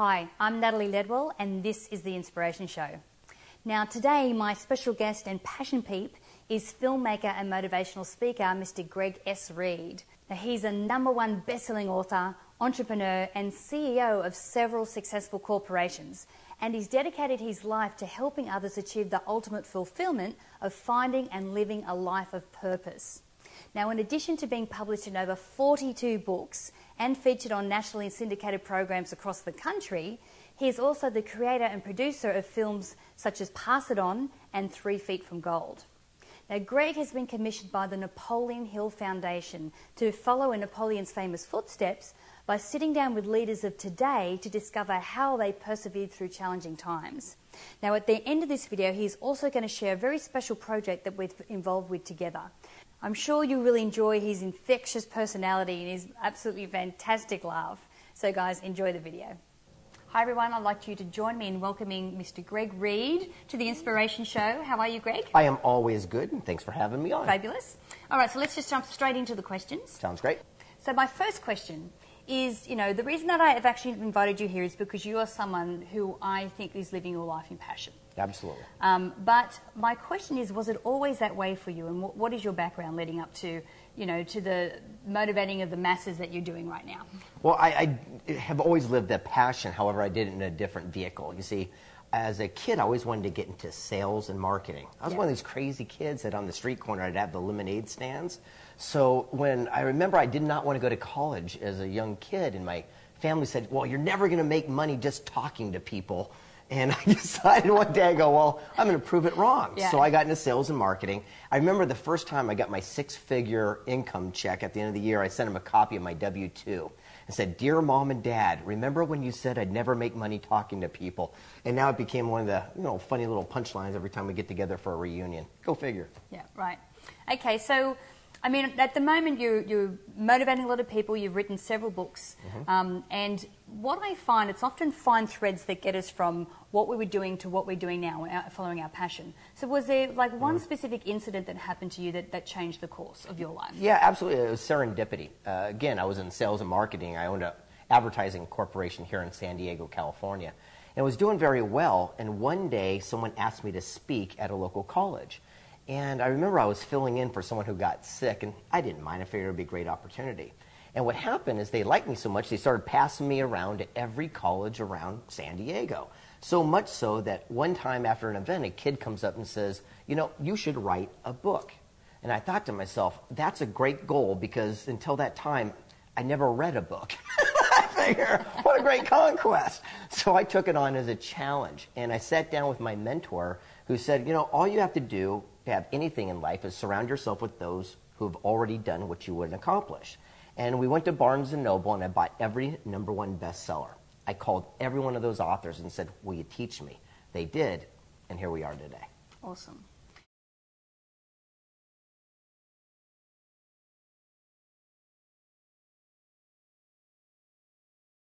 Hi, I'm Natalie Ledwell and this is The Inspiration Show. Now today my special guest and passion peep is filmmaker and motivational speaker Mr. Greg S Reid. Now he's a #1 best-selling author, entrepreneur and CEO of several successful corporations, and he's dedicated his life to helping others achieve the ultimate fulfillment of finding and living a life of purpose. Now, in addition to being published in over 42 books and featured on nationally syndicated programs across the country, he is also the creator and producer of films such as Pass It On and 3 Feet from Gold. Now, Greg has been commissioned by the Napoleon Hill Foundation to follow in Napoleon's famous footsteps by sitting down with leaders of today to discover how they persevered through challenging times. Now, at the end of this video, he's also going to share a very special project that we're involved with together. I'm sure you'll really enjoy his infectious personality and his absolutely fantastic laugh. So guys, enjoy the video. Hi everyone, I'd like you to join me in welcoming Mr. Greg Reid to The Inspiration Show. How are you, Greg? I am always good, and thanks for having me on. Fabulous. All right, so let's just jump straight into the questions. Sounds great. So my first question is, the reason that I have actually invited you here is because you are someone who I think is living your life in passion. Absolutely. But my question is, was it always that way for you? And what is your background leading up to, to the motivating of the masses that you're doing right now? Well, I have always lived that passion. However, I did it in a different vehicle. You see, as a kid, I always wanted to get into sales and marketing. I was one of these crazy kids that on the street corner, I'd have the lemonade stands. So when I remember I did not want to go to college as a young kid, and my family said, well, you're never going to make money just talking to people. And I decided one day, I go, well, I'm going to prove it wrong. Yeah. So I got into sales and marketing. I remember the first time I got my 6-figure income check at the end of the year, I sent them a copy of my W-2 and said, Dear Mom and Dad, remember when you said I'd never make money talking to people? And now it became one of the funny little punchlines every time we get together for a reunion. Go figure. Yeah, right. Okay, so I mean, at the moment you're motivating a lot of people, you've written several books, and what I find, it's often fine threads that get us from what we were doing to what we're doing now, following our passion. So was there like one specific incident that happened to you that changed the course of your life? Yeah, absolutely. It was serendipity. Again, I was in sales and marketing. I owned an advertising corporation here in San Diego, California, and was doing very well, and one day someone asked me to speak at a local college. And I remember I was filling in for someone who got sick, and I didn't mind. I figured it would be a great opportunity. And what happened is they liked me so much, they started passing me around to every college around San Diego. So much so that one time after an event, a kid comes up and says, you should write a book. And I thought to myself, that's a great goal, because until that time, I never read a book. I figure, what a great conquest. So I took it on as a challenge. And I sat down with my mentor who said, all you have to do to have anything in life is surround yourself with those who have already done what you would accomplish. And we went to Barnes & Noble and I bought every #1 bestseller. I called every one of those authors and said, will you teach me? They did, and here we are today. Awesome.